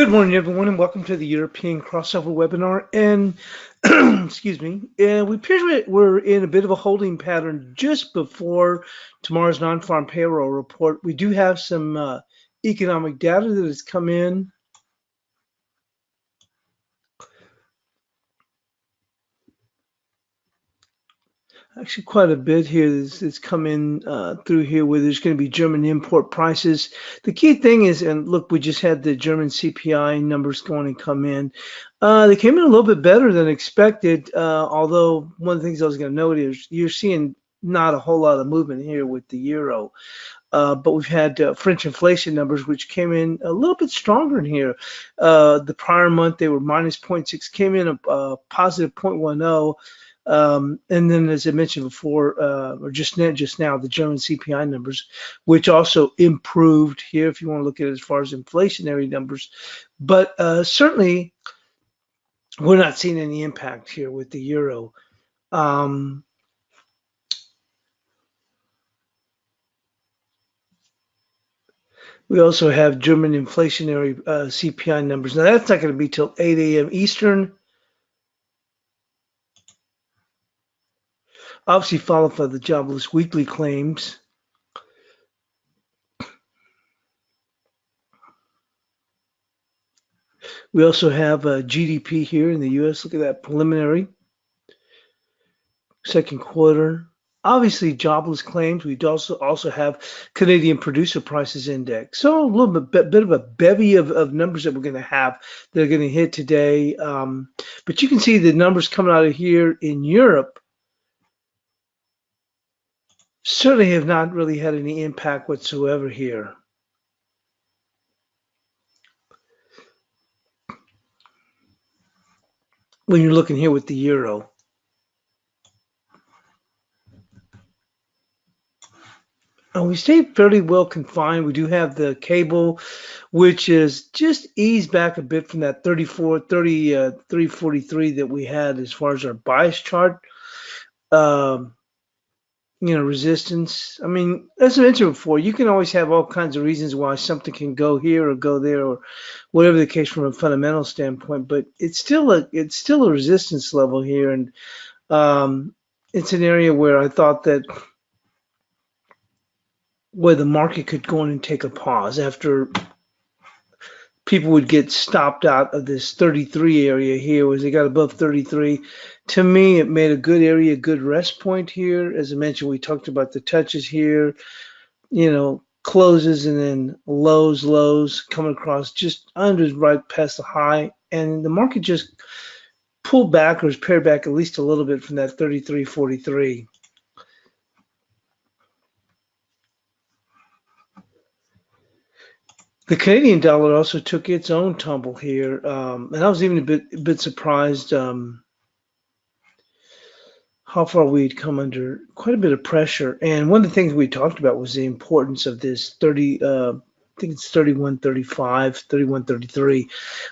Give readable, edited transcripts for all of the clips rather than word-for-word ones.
Good morning, everyone, and welcome to the European crossover webinar. And excuse me, we appear we're in a bit of a holding pattern just before tomorrow's non-farm payroll report. We do have some economic data that has come in. Actually, quite a bit here that's come in through here where there's going to be German import prices. The key thing is, and look, we just had the German CPI numbers going and come in. They came in a little bit better than expected, although one of the things I was going to note is you're seeing not a whole lot of movement here with the euro. But we've had French inflation numbers, which came in a little bit stronger in here. The prior month, they were minus 0.6, came in a positive 0.10. And then, as I mentioned before, or just now, the German CPI numbers, which also improved here, if you want to look at it as far as inflationary numbers. But certainly, we're not seeing any impact here with the euro. We also have German inflationary CPI numbers. Now, that's not going to be till 8 a.m. Eastern. Obviously followed by the jobless weekly claims. We also have GDP here in the U.S. Look at that preliminary second quarter. Obviously jobless claims. We'd also have Canadian producer prices index. So a little bit of a bevy of numbers that we're going to have that are going to hit today. But you can see the numbers coming out of here in Europe certainly have not really had any impact whatsoever here. When you're looking here with the euro. We stay fairly well confined. We do have the cable, which is just eased back a bit from that 343 that we had as far as our bias chart. Resistance. I mean, as I mentioned before, you can always have all kinds of reasons why something can go here or go there or whatever the case from a fundamental standpoint, but it's still a resistance level here, and it's an area where I thought that where the market could go in and take a pause after people would get stopped out of this 33 area here as they got above 33. To me, it made a good area, good rest point here. As I mentioned, we talked about the touches here, closes and then lows coming across just under right past the high. And the market just pulled back or is pared back at least a little bit from that 33.43. The Canadian dollar also took its own tumble here, and I was even a bit surprised how far we'd come under quite a bit of pressure. And one of the things we talked about was the importance of this 30. I think it's 31.35,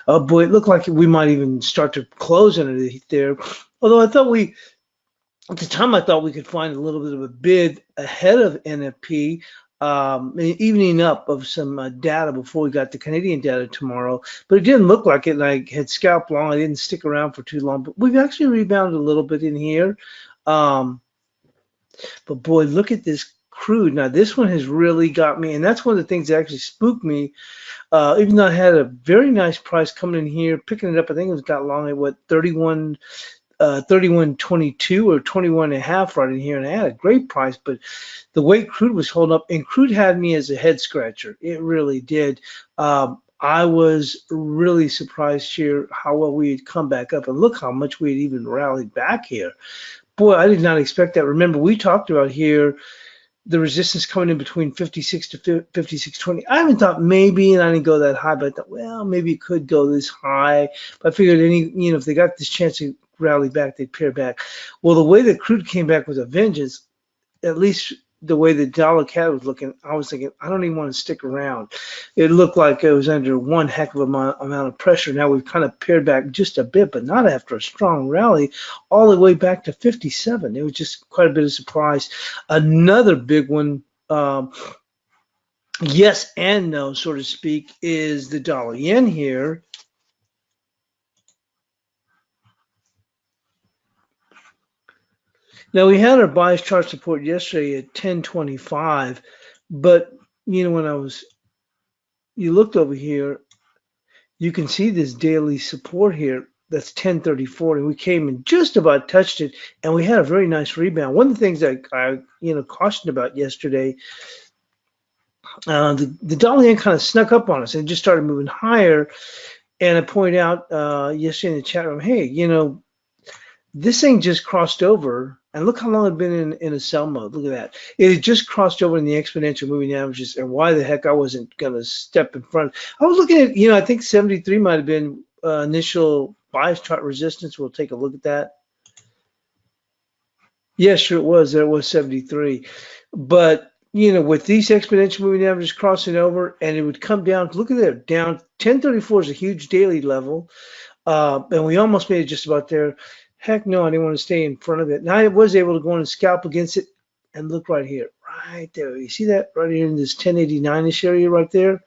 31.33. Boy, it looked like we might even start to close underneath there. Although at the time, I thought we could find a little bit of a bid ahead of NFP. Evening up of some data before we got the Canadian data tomorrow, but it didn't look like it, and I had scalped long. I didn't stick around for too long, but we've actually rebounded a little bit in here. But boy, look at this crude. Now this one has really got me, and that's one of the things that actually spooked me. Even though I had a very nice price coming in here, picking it up, I think it was got long at what 31.22 or 21.5 right in here, and I had a great price, but the way crude was holding up, and crude had me as a head scratcher. It really did. I was really surprised here how well we had come back up, and look how much we had even rallied back here. Boy, I did not expect that. Remember, we talked about here the resistance coming in between 56 to 56.20. I haven't thought maybe, and I didn't go that high, but I thought, well, maybe it could go this high. But I figured if they got this chance to rally back, they'd pair back. Well, the way that crude came back with a vengeance, at least the way the dollar CAD was looking, I was thinking, I don't even want to stick around. It looked like it was under one heck of amount of pressure. Now we've kind of pared back just a bit, but not after a strong rally all the way back to 57. It was just quite a bit of surprise. Another big one yes and no, so to speak, is the dollar yen here. Now we had our bias chart support yesterday at 1025, but when you looked over here, you can see this daily support here. That's 1034, and we came and just about touched it, and we had a very nice rebound. One of the things that I cautioned about yesterday, the dollar yen kind of snuck up on us and just started moving higher. And I pointed out yesterday in the chat room, hey, this thing just crossed over, and look how long it's been in a sell mode. Look at that. It had just crossed over in the exponential moving averages, and why the heck I wasn't going to step in front. I was looking at, I think 73 might have been initial bias chart resistance. We'll take a look at that. Yeah, sure it was. There was 73. But, with these exponential moving averages crossing over, and it would come down, look at that, down 1034 is a huge daily level. And we almost made it just about there. Heck no, I didn't want to stay in front of it. And I was able to go in and scalp against it, and look right here, right there. You see that right here in this 1089-ish area right there?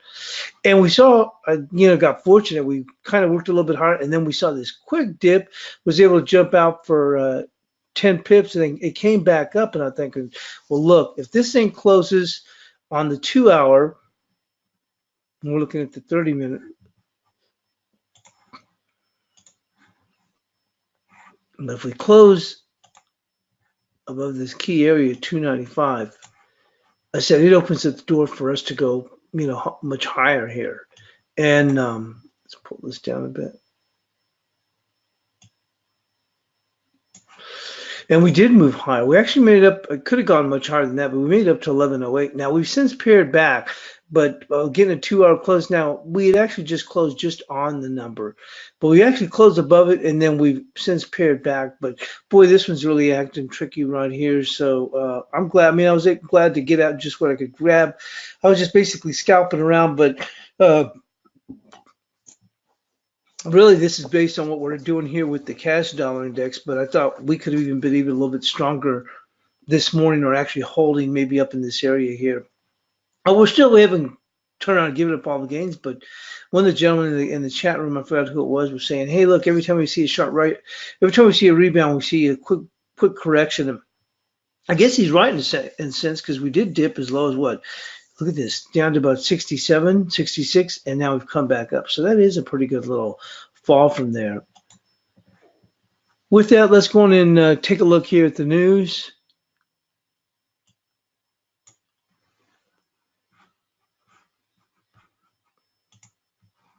And we saw, got fortunate. We kind of worked a little bit hard, and then we saw this quick dip, was able to jump out for 10 pips, and then it came back up, and I'm thinking, well, look, if this thing closes on the 2-hour, and we're looking at the 30-minute, but if we close above this key area, 295, I said it opens up the door for us to go, much higher here. And let's pull this down a bit. And we did move higher. We actually made it up. It could have gone much higher than that, but we made it up to 1108. Now we've since paired back, but getting a 2-hour close. Now we had actually just closed just on the number, but we actually closed above it, and then we've since paired back. But boy, this one's really acting tricky right here. So I'm glad. I mean, I was glad to get out just what I could grab. I was just basically scalping around, but really, this is based on what we're doing here with the cash dollar index, but I thought we could have even been even a little bit stronger this morning, or actually holding maybe up in this area here. We haven't turned around and given up all the gains, but one of the gentlemen in the chat room, I forgot who it was saying, hey, look, every time we see a sharp every time we see a rebound, we see a quick correction. And I guess he's right in a sense, because we did dip as low as what? Look at this, down to about 67, 66, and now we've come back up. So that is a pretty good little fall from there. With that, let's go on and take a look here at the news.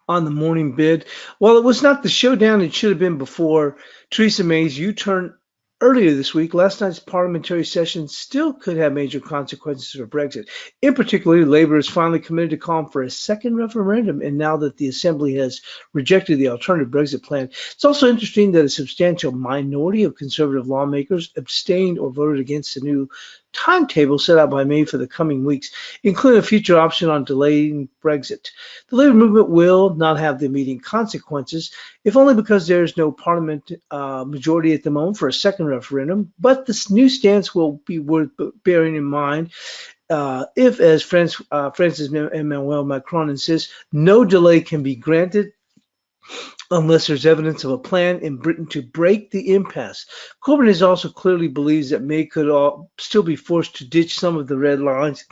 On the morning bid, while it was not the showdown it should have been before Theresa May's U-turn earlier this week, last night's parliamentary session still could have major consequences for Brexit. In particular, Labour is finally committed to calling for a second referendum, and now that the Assembly has rejected the alternative Brexit plan. It's also interesting that a substantial minority of Conservative lawmakers abstained or voted against the new timetable set out by May for the coming weeks, including a future option on delaying Brexit. The Labour movement will not have the immediate consequences, if only because there is no parliament majority at the moment for a second referendum, but this new stance will be worth bearing in mind if, as Francis Emmanuel Macron insists, no delay can be granted unless there's evidence of a plan in Britain to break the impasse. Corbyn has also clearly believes that May could still be forced to ditch some of the red lines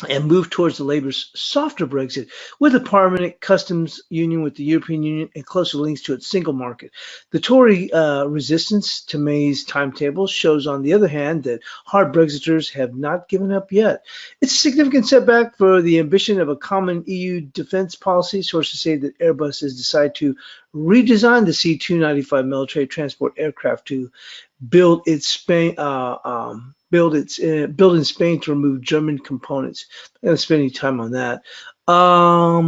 and move towards the Labour's softer Brexit with a permanent customs union with the European Union and closer links to its single market. The Tory resistance to May's timetable shows, on the other hand, that hard Brexiters have not given up yet. It's a significant setback for the ambition of a common EU defense policy. Sources say that Airbus has decided to redesign the C-295 military transport aircraft to build in Spain to remove German components. I'm not gonna spend any time on that. Let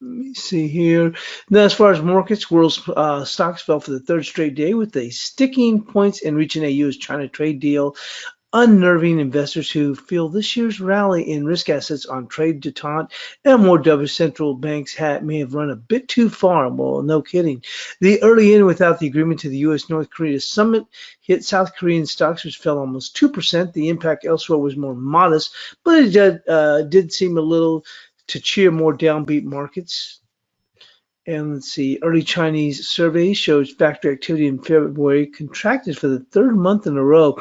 me see here. Now, as far as markets, world stocks fell for the third straight day with a sticking points in reaching a U.S.-China trade deal. unnerving investors who feel this year's rally in risk assets on trade detente and more dovish central banks may have run a bit too far. Well, no kidding. The early in without the agreement to the U.S.-North Korea summit hit South Korean stocks, which fell almost 2%. The impact elsewhere was more modest, but it did seem a little to cheer more downbeat markets. And let's see, early Chinese survey shows factory activity in February contracted for the third month in a row,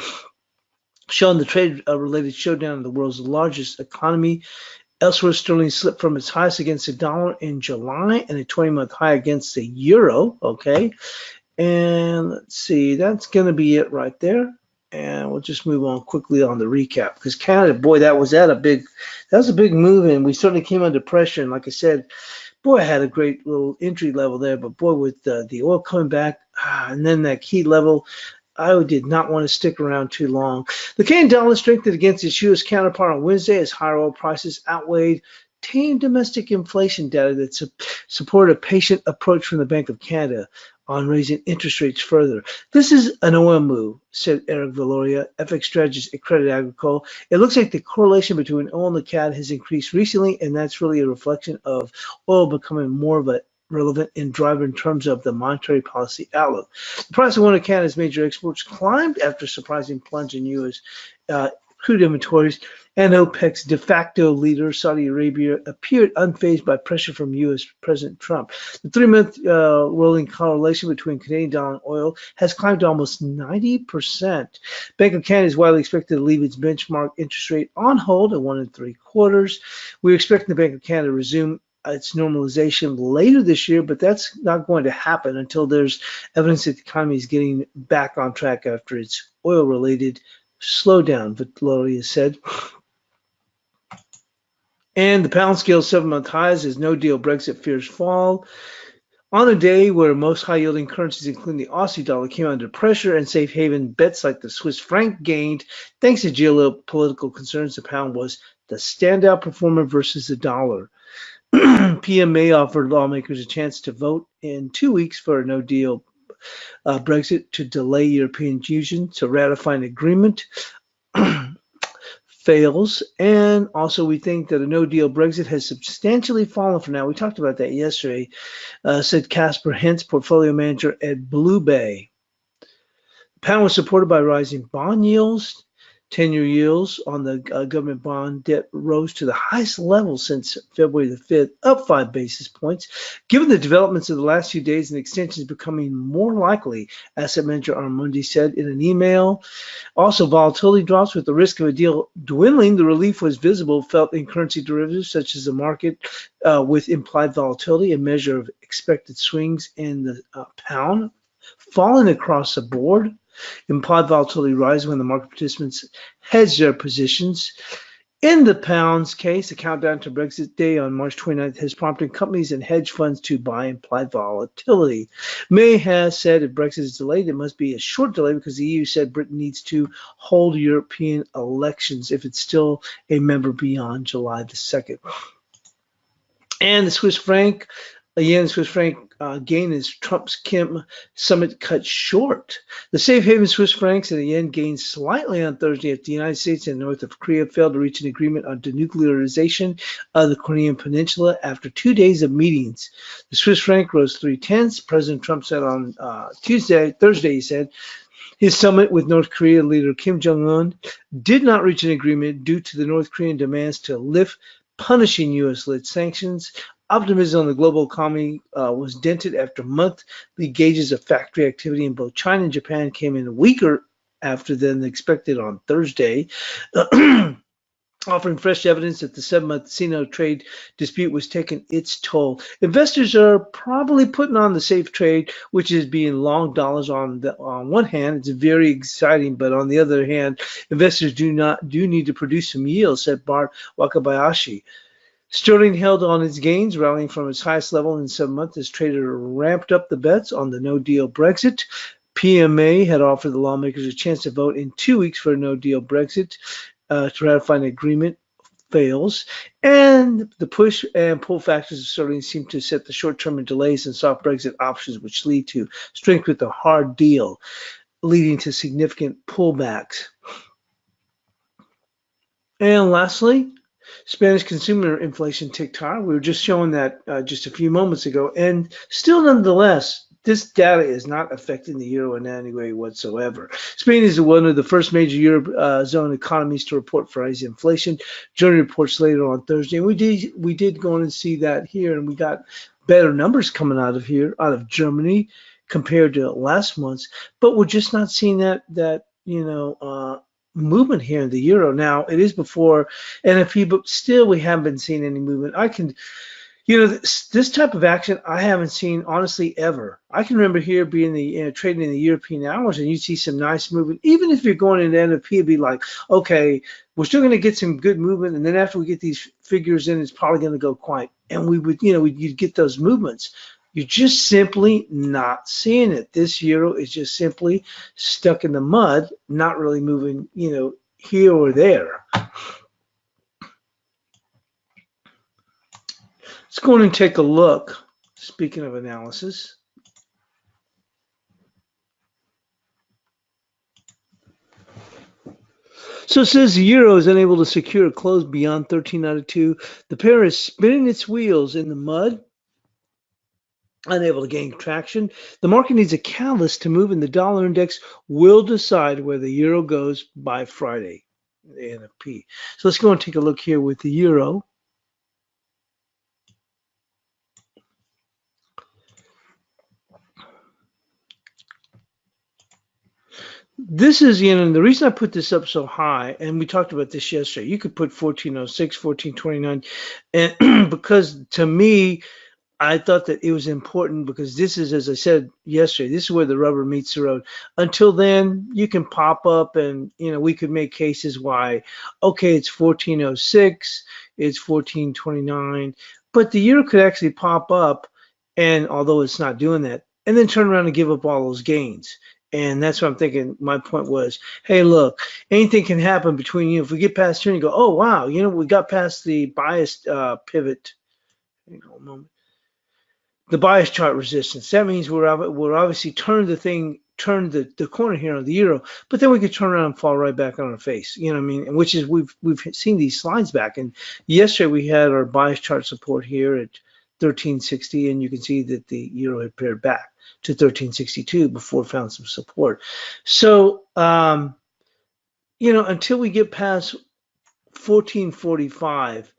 showing the trade-related showdown in the world's largest economy. Elsewhere, sterling slipped from its highest against the dollar in July and a 20-month high against the euro. Okay, and let's see, that's going to be it right there. And we'll just move on quickly on the recap because Canada, boy, that was a big move, and we certainly came under pressure. And like I said, boy, I had a great little entry level there, but boy, with the oil coming back and then that key level, I did not want to stick around too long. The Canadian dollar strengthened against its U.S. counterpart on Wednesday as higher oil prices outweighed tame domestic inflation data that supported a patient approach from the Bank of Canada on raising interest rates further. This is an oil move, said Eric Valoria, FX strategist at Credit Agricole. It looks like the correlation between oil and the CAD has increased recently, and that's really a reflection of oil becoming more of a relevant and driver in terms of the monetary policy outlook. The price of one of Canada's major exports climbed after a surprising plunge in U.S. Crude inventories, and OPEC's de facto leader, Saudi Arabia, appeared unfazed by pressure from U.S. President Trump. The 3-month rolling correlation between Canadian dollar and oil has climbed to almost 90%. Bank of Canada is widely expected to leave its benchmark interest rate on hold at 1 3/4. We're expecting the Bank of Canada to resume its normalization later this year, but that's not going to happen until there's evidence that the economy is getting back on track after its oil-related slowdown, Valoria said. And the pound scale 7-month highs as no-deal Brexit fears fall. On a day where most high-yielding currencies, including the Aussie dollar, came under pressure and safe haven bets like the Swiss franc gained, thanks to geopolitical concerns, the pound was the standout performer versus the dollar. PMA offered lawmakers a chance to vote in 2 weeks for a no-deal Brexit to delay European Union to ratify an agreement. Fails, and also we think that a no-deal Brexit has substantially fallen for now. We talked about that yesterday, said Casper Hentz, portfolio manager at Blue Bay. The pound was supported by rising bond yields. 10-year yields on the government bond debt rose to the highest level since February the 5th, up 5 basis points. Given the developments of the last few days and extensions becoming more likely, asset manager Armundi said in an email. Also, volatility drops with the risk of a deal dwindling. The relief was visible, felt in currency derivatives such as the market with implied volatility, a measure of expected swings in the pound, falling across the board. Implied volatility rises when the market participants hedge their positions. In the pound's case, the countdown to Brexit Day on March 29th has prompted companies and hedge funds to buy implied volatility. May has said if Brexit is delayed, it must be a short delay because the EU said Britain needs to hold European elections if it's still a member beyond July the 2nd. And the Swiss franc, again, the Swiss franc gain as Trump's Kim summit cut short. The safe haven Swiss francs and the yen gained slightly on Thursday after the United States and North of Korea failed to reach an agreement on denuclearization of the Korean Peninsula after 2 days of meetings. The Swiss franc rose 0.3. President Trump said on Thursday, he said, his summit with North Korea leader Kim Jong-un did not reach an agreement due to the North Korean demands to lift punishing U.S.-led sanctions. Optimism on the global economy was dented after monthly gauges of factory activity in both China and Japan came in weaker after than expected on Thursday, offering fresh evidence that the 7-month Sino trade dispute was taking its toll. Investors are probably putting on the safe trade, which is being long dollars on one hand. It's very exciting, but on the other hand, investors do need to produce some yield, said Bart Wakabayashi. Sterling held on its gains, rallying from its highest level in 7 months as traders ramped up the bets on the no-deal Brexit. PMA had offered the lawmakers a chance to vote in 2 weeks for a no-deal Brexit to ratify an agreement. Fails, and the push and pull factors of sterling seem to set the short-term delays and soft Brexit options, which lead to strength with a hard deal, leading to significant pullbacks. And lastly, Spanish consumer inflation ticked higher. We were just showing that just a few moments ago. And still, nonetheless, this data is not affecting the euro in any way whatsoever. Spain is one of the first major Eurozone economies to report for rising inflation. Germany reports later on Thursday. And we did go in and see that here, and we got better numbers coming out of here, out of Germany, compared to last month's. But we're just not seeing that movement here in the euro. Now it is before NFP, but still we haven't been seeing any movement. This type of action I haven't seen honestly ever. I can remember here being trading in the European hours, and you see some nice movement. Even if you're going into NFP, it'd be like, okay, we're still going to get some good movement, and then after we get these figures in, it's probably going to go quiet, and you'd get those movements. You're just simply not seeing it. This euro is just simply stuck in the mud, not really moving, here or there. Let's go in and take a look. Speaking of analysis. So it says the euro is unable to secure a close beyond 1392. The pair is spinning its wheels in the mud, unable to gain traction. The market needs a catalyst to move, and the dollar index will decide where the euro goes by Friday, the NFP. So let's go and take a look here with the euro. This is, the reason I put this up so high, and we talked about this yesterday, you could put 1406, 1429, and because to me, I thought that it was important because this is, as I said yesterday, this is where the rubber meets the road. Until then, you can pop up and, we could make cases why, okay, it's 1406, it's 1429, but the euro could actually pop up, and although it's not doing that, and then turn around and give up all those gains. And that's what I'm thinking. My point was, hey, look, anything can happen between if we get past here and you go, oh, wow, we got past the biased pivot. Hang on a moment. The bias chart resistance. That means we're obviously turned the corner here on the euro, but then we could turn around and fall right back on our face. You know what I mean? Which is we've seen these slides back. And yesterday we had our bias chart support here at 1360, and you can see that the euro had paired back to 1362 before it found some support. So until we get past 1445,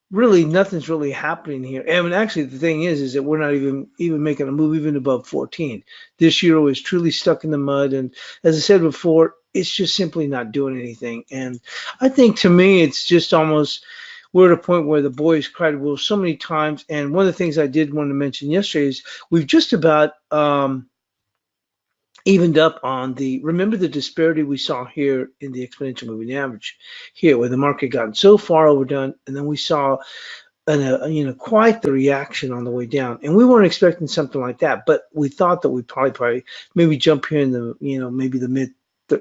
really nothing's really happening here. And actually the thing is that we're not even making a move even above 14. This euro is truly stuck in the mud, and as I said before, it's just simply not doing anything. And I think to me it's just almost we're at a point where the boys cried wolf so many times. And one of the things I did want to mention yesterday is we've just about evened up on remember the disparity we saw here in the exponential moving average here, where the market got so far overdone, and then we saw quite the reaction on the way down, and we weren't expecting something like that, but we thought that we'd probably maybe jump here in the maybe the mid,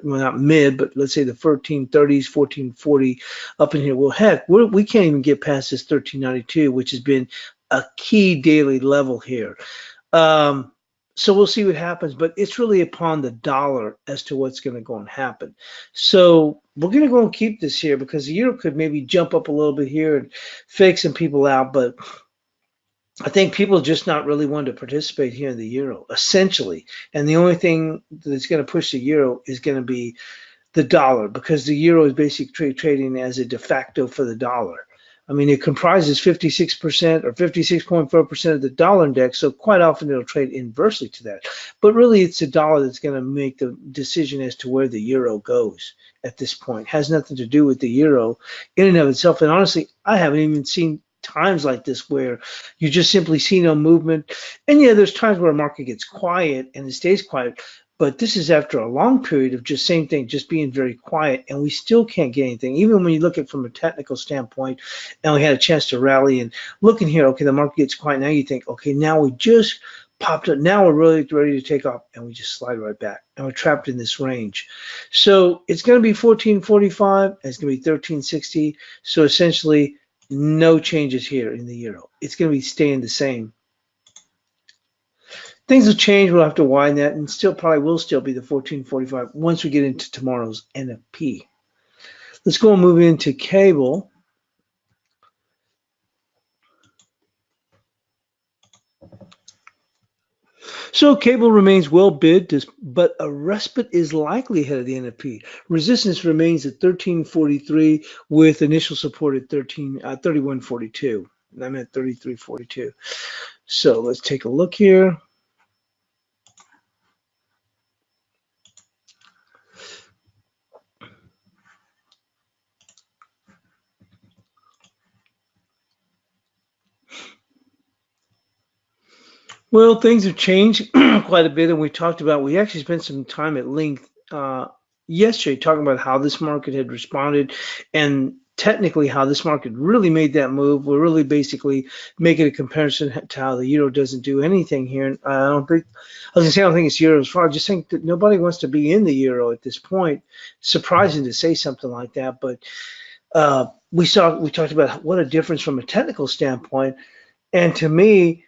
well, not mid, but let's say the 1430s, 1440 up in here. Well, heck, we can't even get past this 1392, which has been a key daily level here. So we'll see what happens, but it's really upon the dollar as to what's going to go and happen. So we're going to go and keep this here because the euro could maybe jump up a little bit here and fake some people out, but I think people just not really want to participate here in the euro, essentially. And the only thing that's going to push the euro is going to be the dollar, because the euro is basically trading as a de facto for the dollar. I mean, it comprises 56% or 56.4% of the dollar index, so quite often it'll trade inversely to that. But really, it's the dollar that's going to make the decision as to where the euro goes at this point. It has nothing to do with the euro in and of itself. And honestly, I haven't even seen times like this where you just simply see no movement. And yeah, there's times where a market gets quiet and it stays quiet, but this is after a long period of just same thing, just being very quiet, and we still can't get anything. Even when you look at it from a technical standpoint, and we had a chance to rally and looking here, okay, the market gets quiet. Now you think, okay, now we just popped up. Now we're really ready to take off, and we just slide right back, and we're trapped in this range. So it's going to be 1445, and it's going to be 1360. So essentially, no changes here in the euro. It's going to be staying the same. Things will change. We'll have to widen that, and still probably will still be the 1445 once we get into tomorrow's NFP. Let's go and move into cable. So cable remains well bid, but a respite is likely ahead of the NFP. Resistance remains at 1343 with initial support at 3142. I'm at 3342. So let's take a look here. Well, things have changed quite a bit, and we talked about, we actually spent some time at length yesterday talking about how this market had responded and technically how this market really made that move. We're really basically making a comparison to how the euro doesn't do anything here. And I don't think, I was gonna say, I don't think it's euro's fault. I just think that nobody wants to be in the euro at this point. Surprising to say something like that, but we talked about what a difference from a technical standpoint. And to me,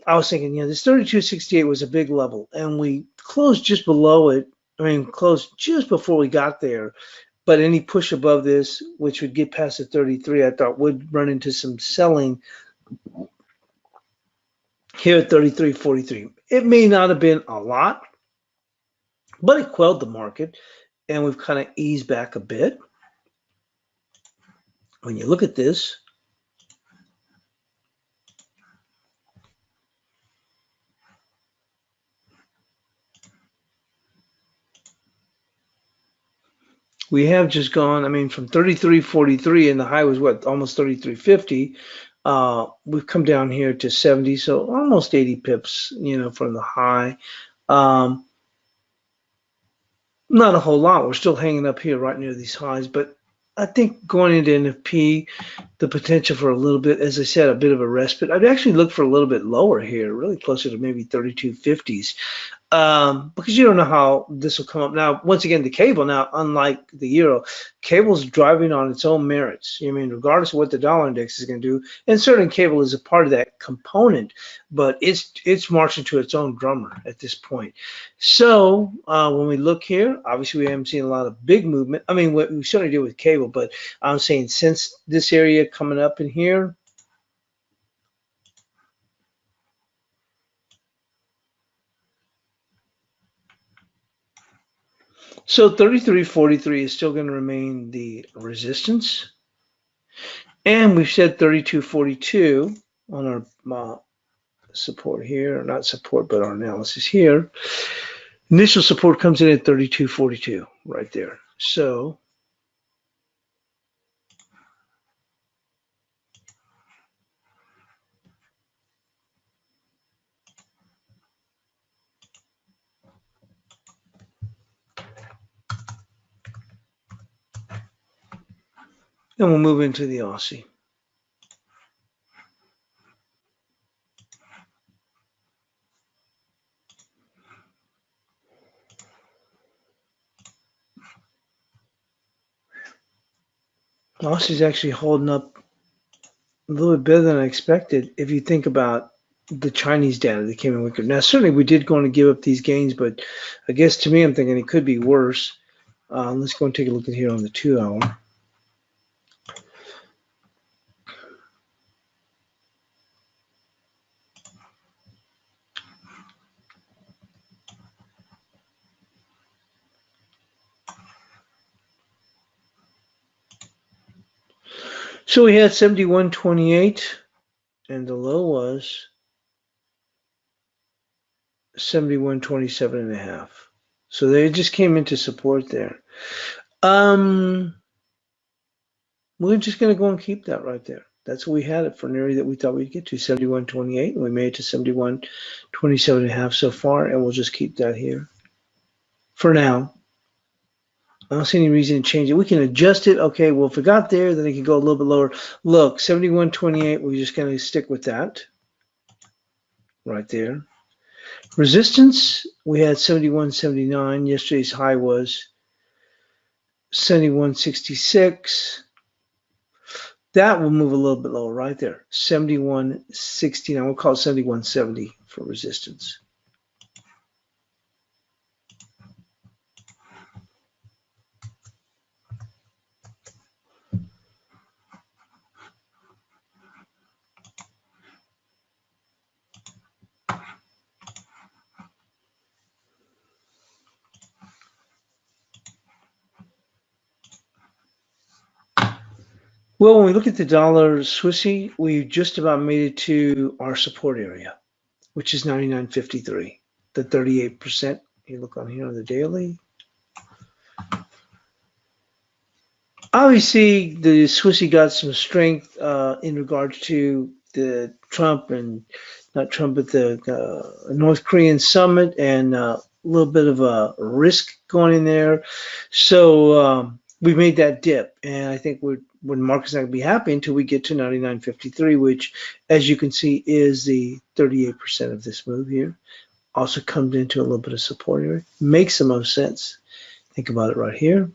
I was thinking, this 32.68 was a big level, and we closed just below it. I mean, closed just before we got there. But any push above this, which would get past the 33, I thought would run into some selling here at 33.43. It may not have been a lot, but it quelled the market, and we've kind of eased back a bit. When you look at this, we have just gone, I mean, from 33.43, and the high was what, almost 33.50. We've come down here to 70, so almost 80 pips, from the high. Not a whole lot. We're still hanging up here right near these highs, but I think going into NFP, the potential for a little bit, as I said, a bit of a respite. I'd actually look for a little bit lower here, really closer to maybe 32.50s. Because you don't know how this will come up. Now, once again, the cable now, unlike the euro, cable's driving on its own merits. I mean, regardless of what the dollar index is going to do, and certainly cable is a part of that component, but it's marching to its own drummer at this point. So when we look here, obviously we haven't seen a lot of big movement. I mean, what we certainly did with cable, but I'm saying since this area coming up in here, so 33.43 is still going to remain the resistance. And we've said 32.42 on our support here, not support, but our analysis here. Initial support comes in at 32.42 right there. So then we'll move into the Aussie. Aussie's actually holding up a little bit better than I expected if you think about the Chinese data that came in weaker. Now, certainly we did go on to give up these gains, but I guess to me, I'm thinking it could be worse. Let's go and take a look at here on the 2-hour. So we had 71.28, and the low was 71.27.5. So they just came into support there. We're just going to go and keep that right there. That's what we had it for an area that we thought we'd get to, 71.28, and we made it to 71.27.5 so far, and we'll just keep that here for now. I don't see any reason to change it. We can adjust it. Okay, well, if it got there, then it can go a little bit lower. Look, 71.28, we're just going to stick with that right there. Resistance, we had 71.79. Yesterday's high was 71.66. That will move a little bit lower right there. 71.69. We'll call it 71.70 for resistance. Well, when we look at the dollar Swissy, we just about made it to our support area, which is 99.53, the 38%. You look on here on the daily. Obviously, the Swissy got some strength in regards to the Trump and not Trump, but the North Korean summit and a little bit of a risk going in there. So we made that dip, and I think when market's not going to be happy until we get to 99.53, which, as you can see, is the 38% of this move here. Also comes into a little bit of support area. Makes the most sense. Think about it right here.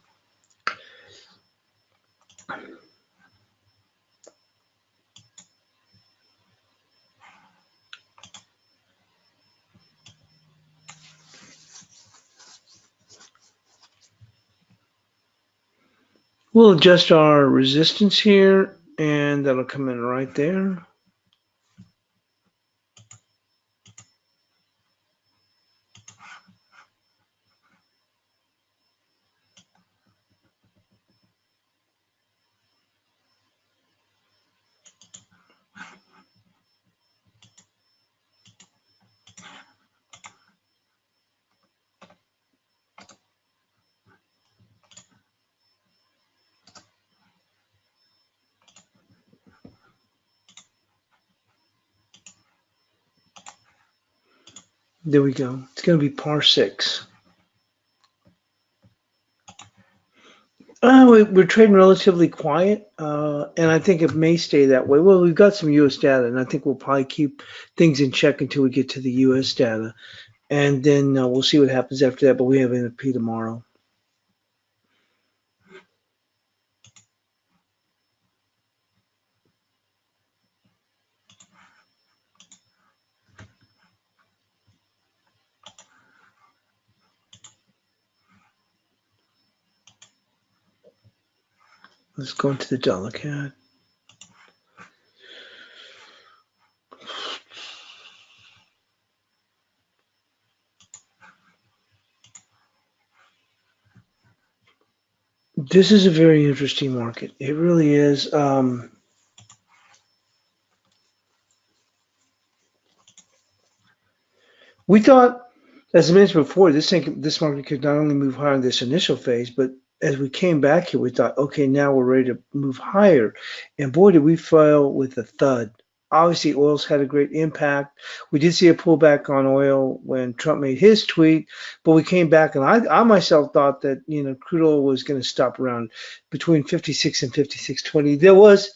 We'll adjust our resistance here, and that'll come in right there. There we go. It's going to be par 6. We're trading relatively quiet, and I think it may stay that way. Well, we've got some U.S. data, and I think we'll probably keep things in check until we get to the U.S. data, and then we'll see what happens after that. But we have NFP tomorrow. Let's go into the dollar CAD. This is a very interesting market. It really is. We thought, as I mentioned before, this market could not only move higher in this initial phase, but as we came back here, we thought, okay, now we're ready to move higher. And boy, did we fail with a thud. Obviously, oil's had a great impact. We did see a pullback on oil when Trump made his tweet, but we came back, and I myself thought that crude oil was going to stop around between 56 and 56.20. There was,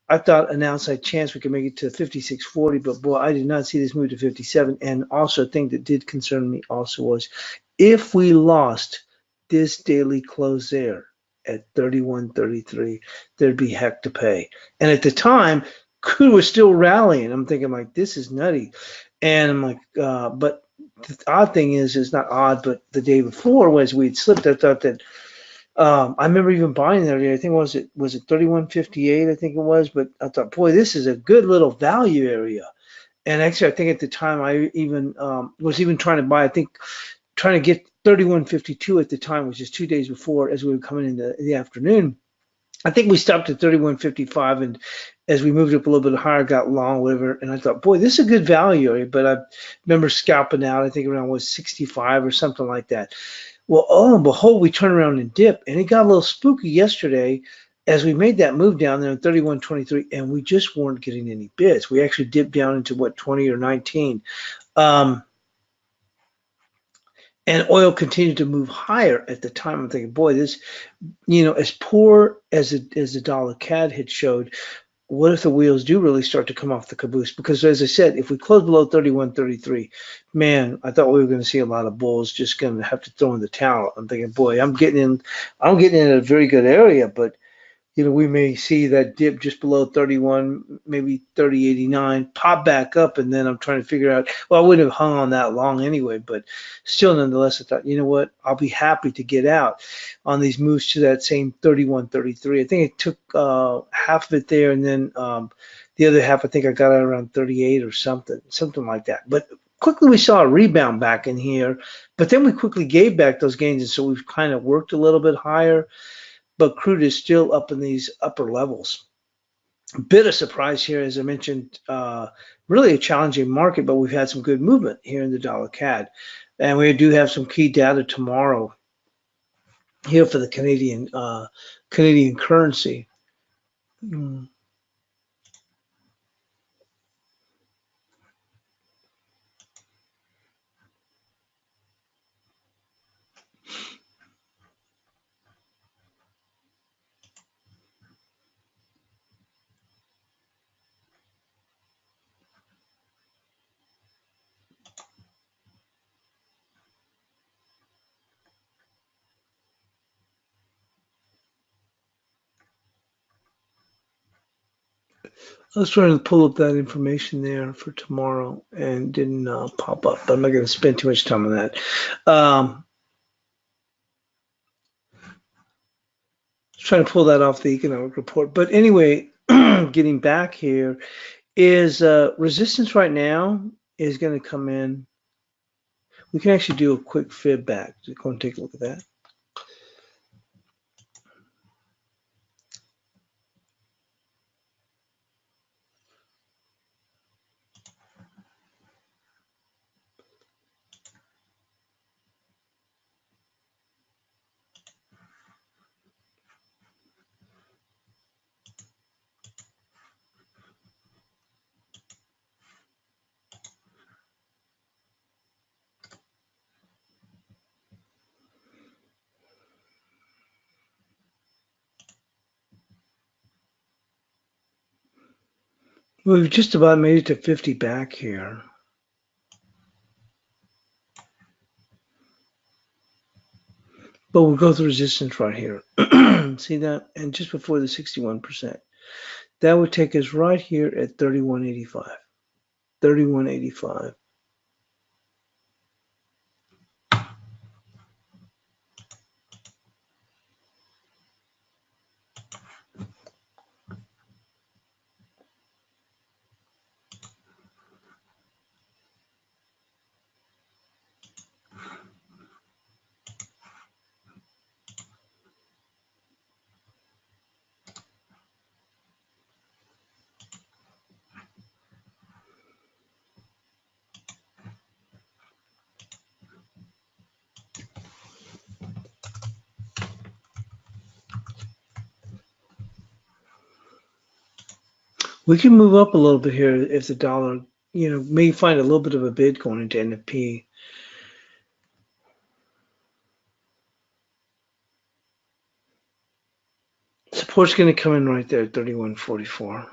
I thought, an outside chance we could make it to 56.40, but boy, I did not see this move to 57. And also, a thing that did concern me also was if we lost this daily close there at 31.33, there'd be heck to pay. And at the time, crude was still rallying. I'm thinking like, this is nutty. And I'm like, but the odd thing is, it's not odd, but the day before was we'd slipped. I thought that I remember even buying that. I think was it 31.58? I think it was. But I thought, boy, this is a good little value area. And actually, I think at the time I even was even trying to buy. I think trying to get 31.52 at the time, which is 2 days before, as we were coming into the afternoon. I think we stopped at 31.55, and as we moved up a little bit higher, got long, whatever. And I thought, boy, this is a good value area. But I remember scalping out. I think around was 65 or something like that. Well, oh and behold, we turn around and dip, and it got a little spooky yesterday as we made that move down there in 31.23, and we just weren't getting any bids. We actually dipped down into what, 20 or 19. And oil continued to move higher at the time. I'm thinking, boy, this, as poor as the dollar CAD had showed, what if the wheels do really start to come off the caboose? Because as I said, if we close below 31.33, man, I thought we were going to see a lot of bulls just going to have to throw in the towel. I'm thinking, boy, I'm getting in a very good area, but we may see that dip just below 31, maybe 30.89, pop back up, and then I'm trying to figure out, well, I wouldn't have hung on that long anyway, but still, nonetheless, I thought, you know what, I'll be happy to get out on these moves to that same 31.33. I think it took half of it there, and then the other half, I think I got out around 38 or something like that. But quickly we saw a rebound back in here, but then we quickly gave back those gains, and so we've kind of worked a little bit higher. But crude is still up in these upper levels. A bit of surprise here, as I mentioned, really a challenging market, but we've had some good movement here in the dollar CAD. And we do have some key data tomorrow here for the Canadian currency. Mm. I was trying to pull up that information there for tomorrow and didn't pop up, but I'm not going to spend too much time on that. Trying to pull that off the economic report. But anyway, getting back here is resistance right now is going to come in. We can actually do a quick fib back. So go and take a look at that. We've just about made it to 50 back here. But we'll go through resistance right here. See that? And just before the 61%. That would take us right here at 31.85. 31.85. We can move up a little bit here if the dollar, may find a little bit of a bid going into NFP. Support's going to come in right there at 31.44.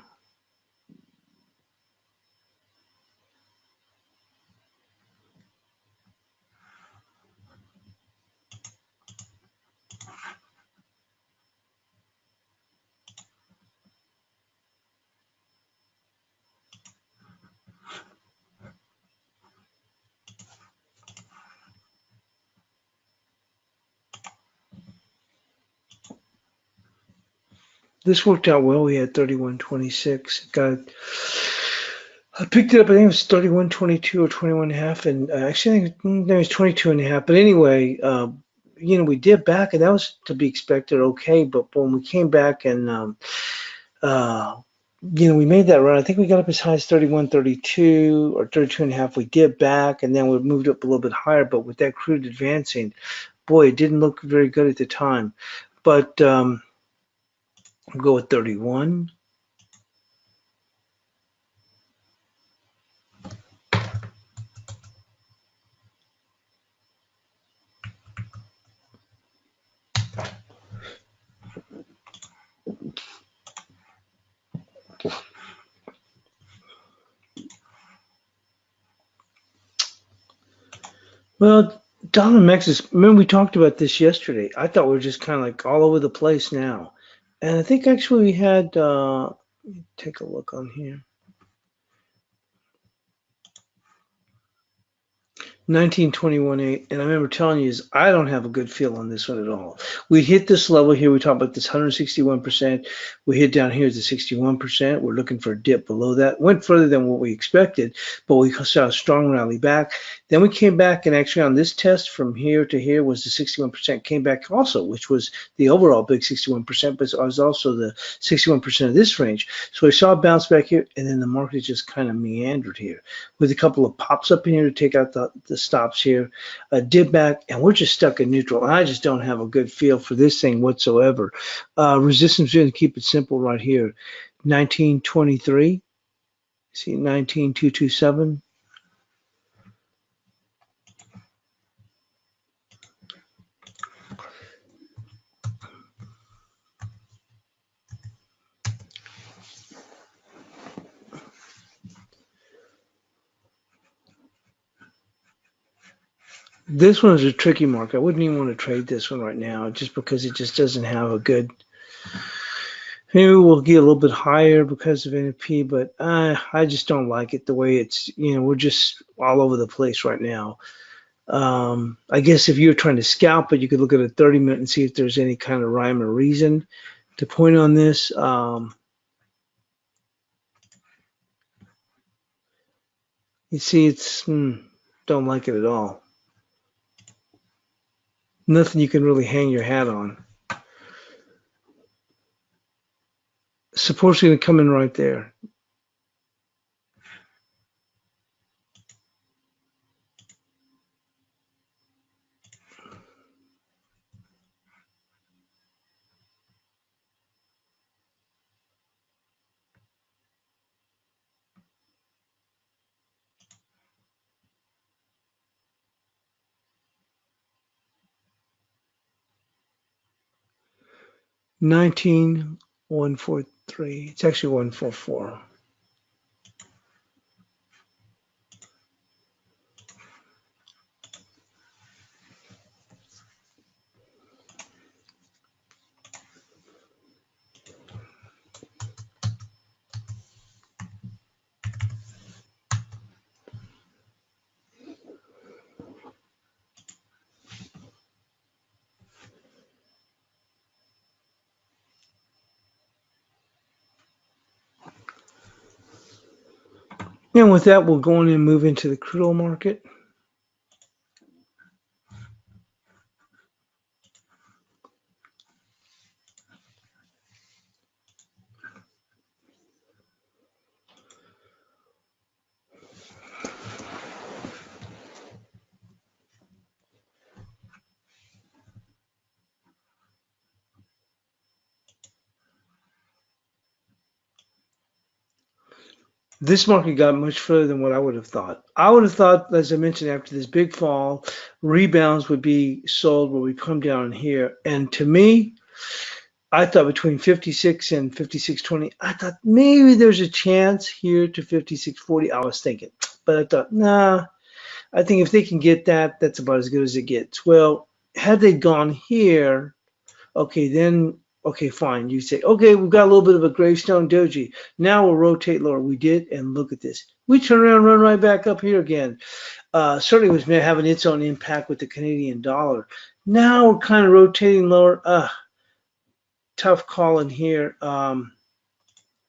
This worked out well. We had 31.26. I picked it up. I think it was 31.22 or 21.5, and actually I think it was 22.5. But anyway, we did back, and that was to be expected. Okay, but when we came back and we made that run. I think we got up as high as 31.32 or 32.5. We did back, and then we moved up a little bit higher. But with that crude advancing, boy, it didn't look very good at the time. But I'll go with 31. Well, dollar mex is, remember we talked about this yesterday. I thought we were just kind of like all over the place now. And I think actually we had, let me take a look on here. 1921.8, and I remember telling you is I don't have a good feel on this one at all. We hit this level here. We talked about this 161%. We hit down here at the 61%. We're looking for a dip below that. Went further than what we expected, but we saw a strong rally back. Then we came back, and actually on this test from here to here was the 61%. Came back also, which was the overall big 61%, but it was also the 61% of this range. So we saw a bounce back here, and then the market just kind of meandered here with a couple of pops up in here to take out the stops here, a dip back, and we're just stuck in neutral. I just don't have a good feel for this thing whatsoever. Resistance, we're going to keep it simple right here. 1923, see 19227. This one is a tricky mark. I wouldn't even want to trade this one right now just because it just doesn't have a good. Maybe we'll get a little bit higher because of NFP, but I just don't like it the way it's, we're just all over the place right now. I guess if you're trying to scalp it, you could look at a 30-minute and see if there's any kind of rhyme or reason to point on this. You see, it's don't like it at all. Nothing you can really hang your hat on. Support's going to come in right there. $19,143. It's actually 144. And with that, we'll go on and move into the crude oil market. This market got much further than what I would have thought. I would have thought, as I mentioned, after this big fall, rebounds would be sold where we come down here. And to me, I thought between 56 and 56.20, I thought maybe there's a chance here to 56.40. I was thinking, but I thought, nah, I think if they can get that, that's about as good as it gets. Well, had they gone here, okay, then, okay, fine. You say, okay, we've got a little bit of a gravestone doji. Now we'll rotate lower. We did, and look at this. We turn around, run right back up here again. Certainly was having its own impact with the Canadian dollar. Now we're kind of rotating lower. Tough call in here.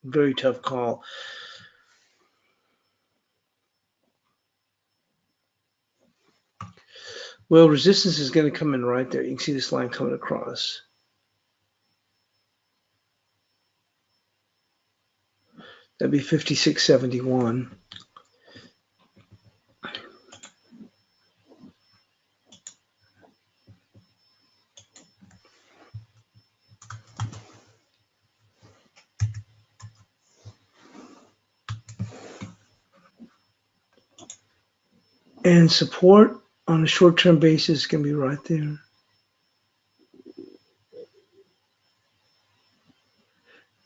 Very tough call. Well, resistance is going to come in right there. You can see this line coming across. That'd be 56.71. And support on a short-term basis can be right there.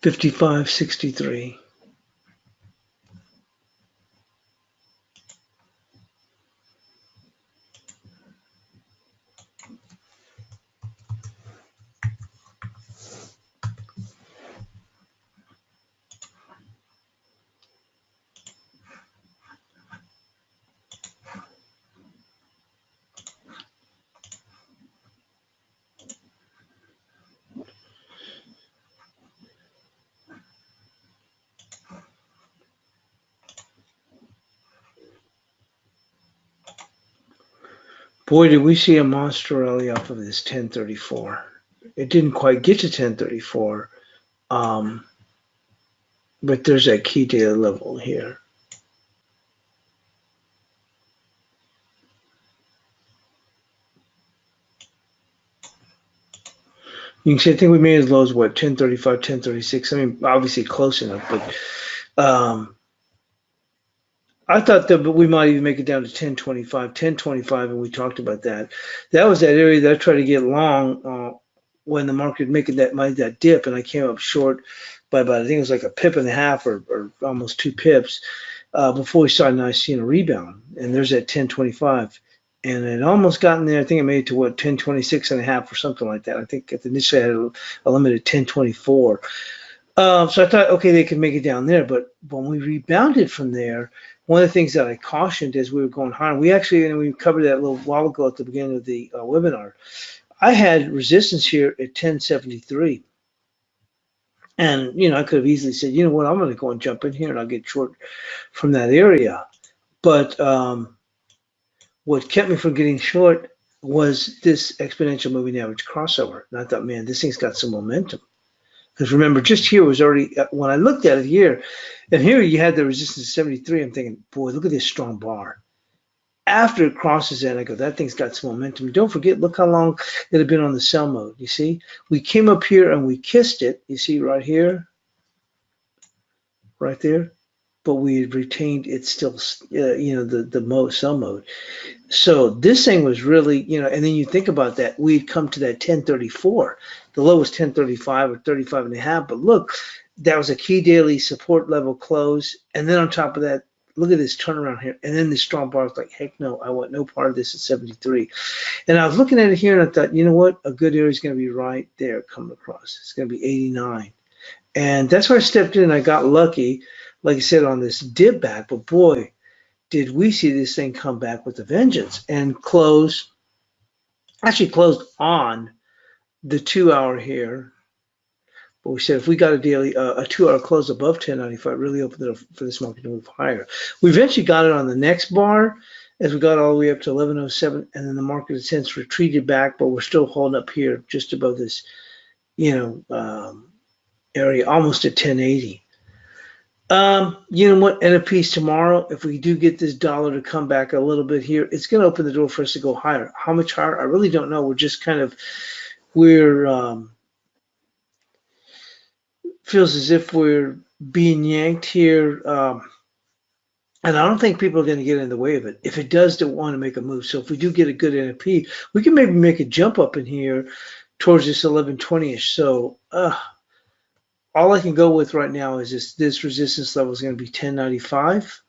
55.63. Boy, did we see a monster rally off of this 1034. It didn't quite get to 1034, but there's that key data level here. You can see, I think we made as low as what, 1035, 1036. I mean, obviously close enough, but I thought that we might even make it down to 1025, 1025, and we talked about that. That was that area that I tried to get long when the market made that dip, and I came up short by about, I think it was like a pip and a half or almost 2 pips before we started seeing a rebound. And there's that 1025. And it almost gotten there. I think it made it to what, 1026 and a half or something like that. I think initially I had a limit of 1024. So I thought, okay, they could make it down there. But when we rebounded from there, one of the things that I cautioned as we were going higher, we covered that a little while ago at the beginning of the webinar. I had resistance here at 1073. And, I could have easily said, you know what, I'm going to go and jump in here and I'll get short from that area. But what kept me from getting short was this exponential moving average crossover. And I thought, man, this thing's got some momentum. Because remember, just here was already, when I looked at it here, and here you had the resistance 73, I'm thinking, boy, look at this strong bar. After it crosses that, I go, that thing's got some momentum. Don't forget, look how long it had been on the sell mode. You see, we came up here and we kissed it. You see right here, right there, but we had retained it still, the sell mode. So this thing was really, and then you think about that, we'd come to that 1034. The low was 1035 or 35 and a half, but look, that was a key daily support level close. And then on top of that, look at this turnaround here. And then the strong bar was like, heck no, I want no part of this at 73. And I was looking at it here and I thought, you know what? A good area is going to be right there coming across. It's going to be 89. And that's where I stepped in. I got lucky, like I said, on this dip back. But boy, did we see this thing come back with a vengeance and actually closed on the 2 hour here. But we said if we got a 2 hour close above 1095, really opened it up for this market to move higher. We eventually got it on the next bar as we got all the way up to 1107, and then the market has since retreated back, but we're still holding up here just above this, area, almost at 1080. You know what, NFPs tomorrow, if we do get this dollar to come back a little bit here, it's going to open the door for us to go higher. How much higher? I really don't know. We're just feels as if we're being yanked here. And I don't think people are going to get in the way of it. If it does, they want to make a move. So if we do get a good NFP, we can maybe make a jump up in here towards this 1120-ish. So all I can go with right now is this resistance level is going to be 1095.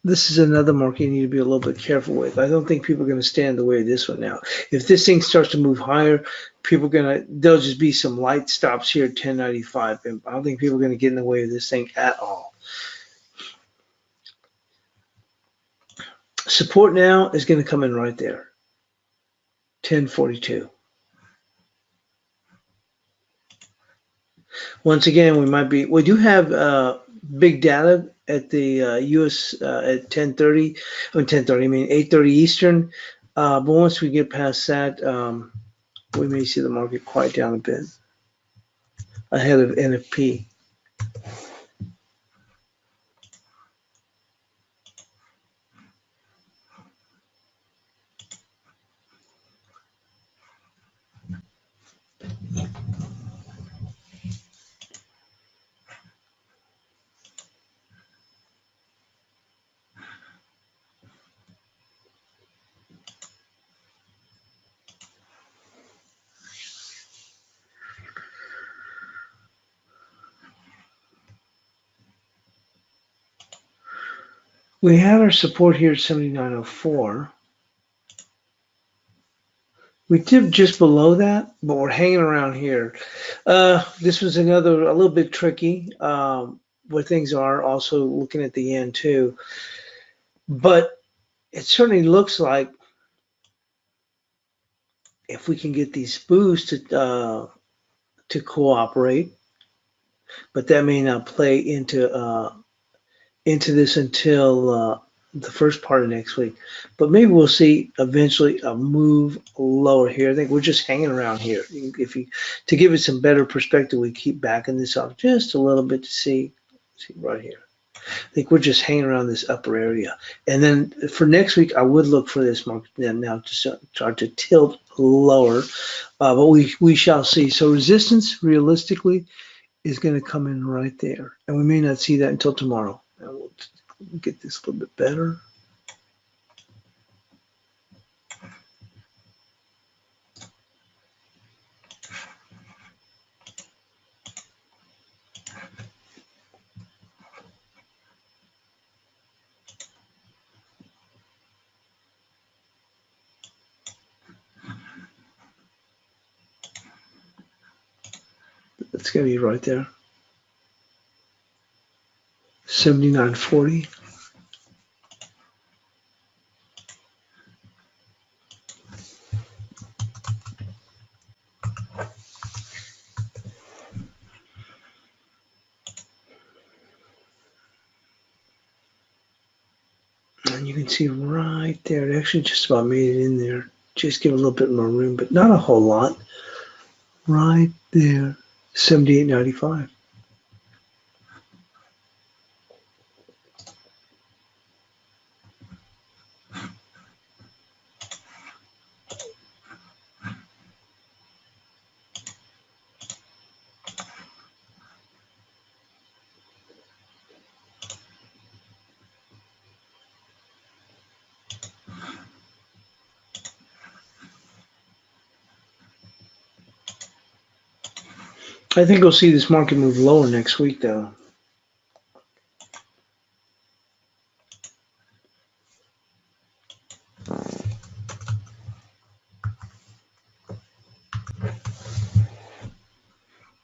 This is another market you need to be a little bit careful with. I don't think people are going to stand in the way of this one now. If this thing starts to move higher, there'll just be some light stops here at 1095. And I don't think people are going to get in the way of this thing at all. Support now is going to come in right there, 1042. Once again, we do have big data at the US at 1030, I mean 8:30 Eastern. But once we get past that, we may see the market quiet down a bit ahead of NFP. We had our support here at 7904. We dipped just below that, but we're hanging around here. This was a little bit tricky, where things are, also looking at the yen too. But it certainly looks like if we can get these boosts to cooperate, but that may not play into this until the first part of next week. But maybe we'll see eventually a move lower here. I think we're just hanging around here. If you to give it some better perspective, we keep backing this off just a little bit to see right here. I think we're just hanging around this upper area. And then for next week, I would look for this market then now to start to tilt lower. But we shall see. So resistance realistically is going to come in right there. And we may not see that until tomorrow. And we'll get this a little bit better. It's going to be right there. 79.40. And you can see right there, it actually just about made it in there. Just give it a little bit more room, but not a whole lot. Right there, 78.95. I think we'll see this market move lower next week, though.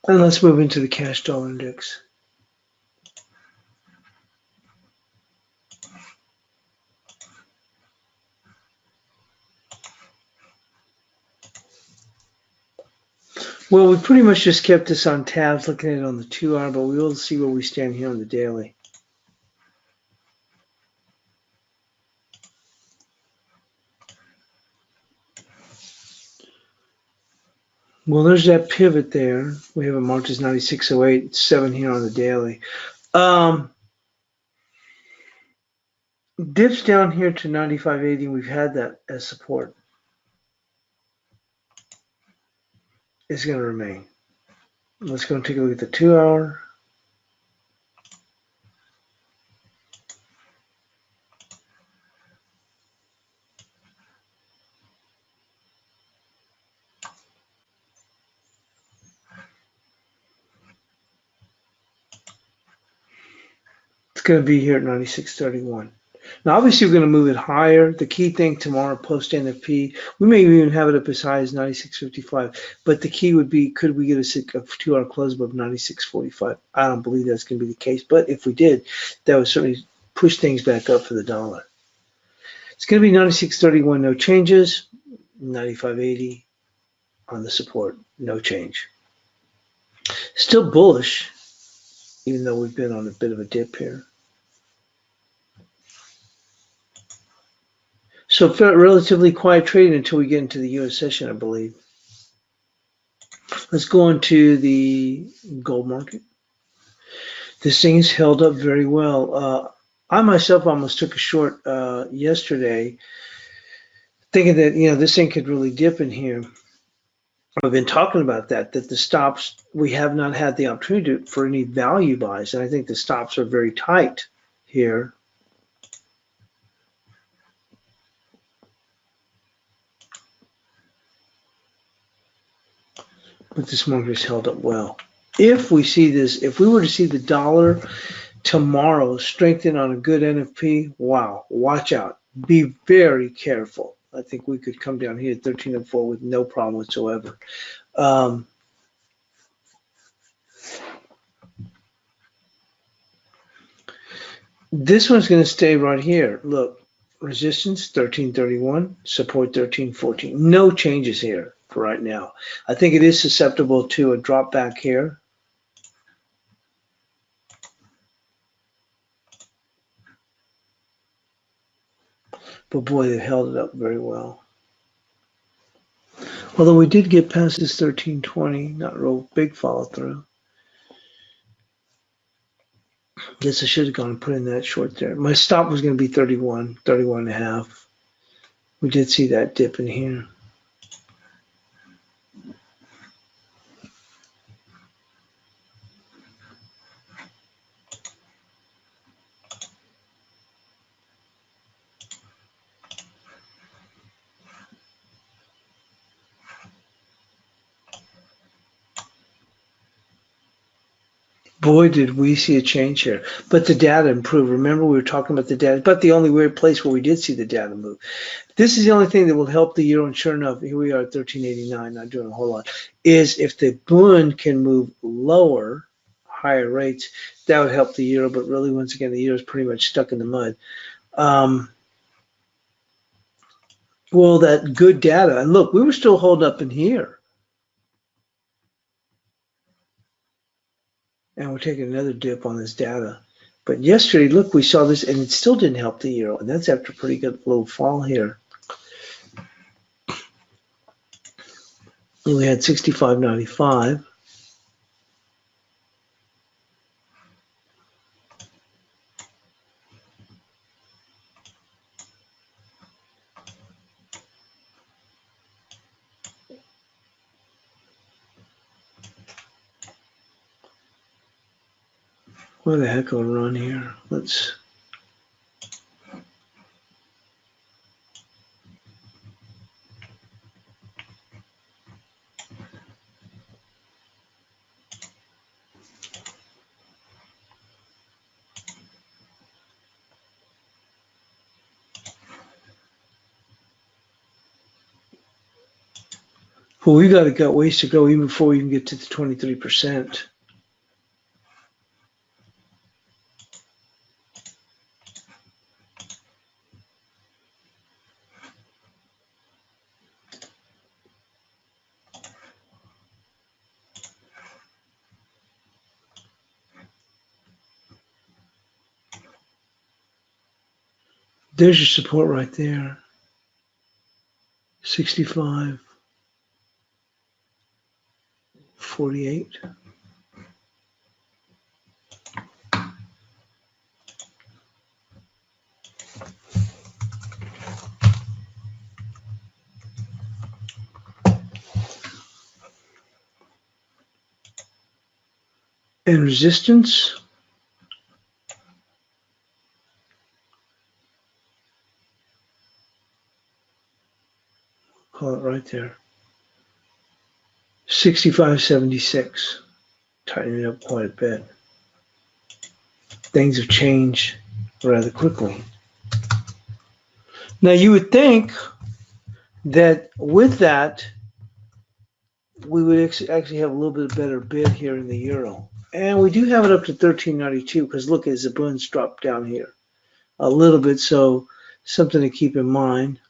And let's move into the cash dollar index. Well, we pretty much just kept this on tabs, looking at it on the 2-hour, but we will see where we stand here on the daily. Well, there's that pivot there. We have it marked as 96.08, 7 here on the daily. Dips down here to 95.80. We've had that as support. It's going to remain. Let's go and take a look at the 2-hour. It's going to be here at 96.31. Now, obviously, we're going to move it higher. The key thing tomorrow, post NFP, we may even have it up as high as 96.55. But the key would be, could we get a 2-hour close above 96.45? I don't believe that's going to be the case. But if we did, that would certainly push things back up for the dollar. It's going to be 96.31, no changes. 95.80 on the support, no change. Still bullish, even though we've been on a bit of a dip here. So relatively quiet trading until we get into the U.S. session, I believe. Let's go into the gold market. This thing is held up very well. I myself almost took a short yesterday, thinking that this thing could really dip in here. I've been talking about that the stops, we have not had the opportunity for any value buys, and I think the stops are very tight here. But this market is held up well. If we see this, if we were to see the dollar tomorrow strengthen on a good NFP, wow, watch out. Be very careful. I think we could come down here at 13.04 with no problem whatsoever. This one's going to stay right here. Look, resistance 13.31, support 13.14. No changes here for right now. I think it is susceptible to a drop back here. But boy, it held it up very well. Although we did get past this 1320, not real big follow through. Guess I should have gone and put in that short there. My stop was going to be 31, 31 and a half. We did see that dip in here. Boy, did we see a change here. But the data improved. Remember, we were talking about the data, but the only weird place where we did see the data move. This is the only thing that will help the euro, and sure enough, here we are at 1389, not doing a whole lot, is if the bund can move lower, higher rates, that would help the euro, but really, once again, the euro is pretty much stuck in the mud. Well, that good data, and look, we were still holding up in here. And we're taking another dip on this data. But yesterday, look, we saw this, and it still didn't help the euro, and that's after a pretty good little fall here. And we had 65.95. What the heck will run here? Let's. Well, we got ways to go even before we even get to the 23%. There's your support right there. 65.48. And resistance. Call it right there. 65.76. Tightening it up quite a bit. Things have changed rather quickly. Now, you would think that with that, we would actually have a little bit better bid here in the euro. And we do have it up to 13.92 because look, as the bunds dropped down here a little bit, so something to keep in mind.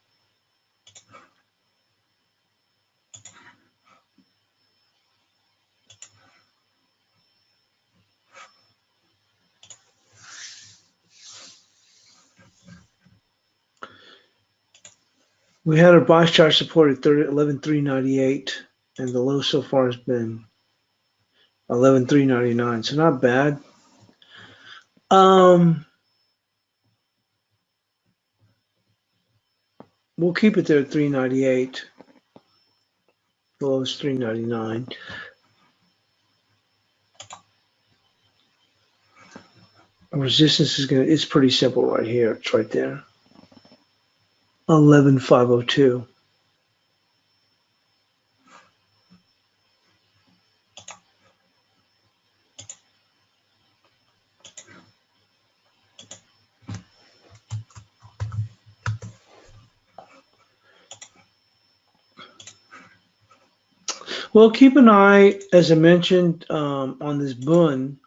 We had our buy chart support at 11,398, and the low so far has been 11,399, so not bad. We'll keep it there at 398. The low is 399. Resistance is it's pretty simple right here. It's right there. 11,502. Well, keep an eye, as I mentioned, on this bund.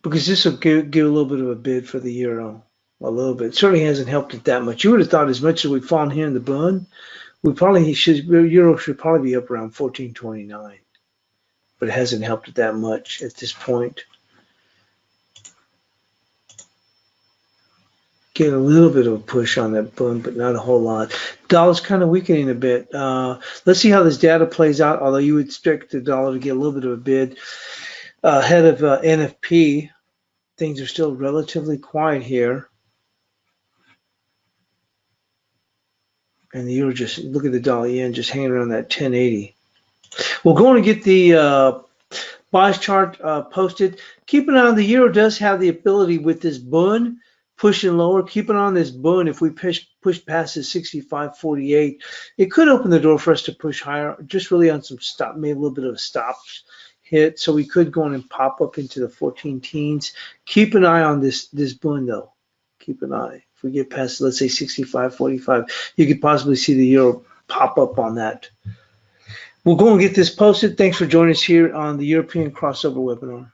because this will give a little bit of a bid for the euro. A little bit. It certainly hasn't helped it that much. You would have thought as much as we've fallen here in the bund, euro should probably be up around 14.29, but it hasn't helped it that much at this point. Get a little bit of a push on that bund, but not a whole lot. Dollar's kind of weakening a bit. Let's see how this data plays out, although you would expect the dollar to get a little bit of a bid ahead of NFP. Things are still relatively quiet here. And the euro just, look at the dollar yen just hanging around that 1080. We're going to get the bias chart posted. Keep an eye on the euro does have the ability with this bund pushing lower. Keep an eye on this bund. If we push past this 65.48, it could open the door for us to push higher, just really on some stop, maybe a little bit of a stop hit. So we could go in and pop up into the 14 teens. Keep an eye on this bund though. Keep an eye. If we get past, let's say 65.45, you could possibly see the euro pop up on that. We'll go and get this posted. Thanks for joining us here on the European Crossover webinar.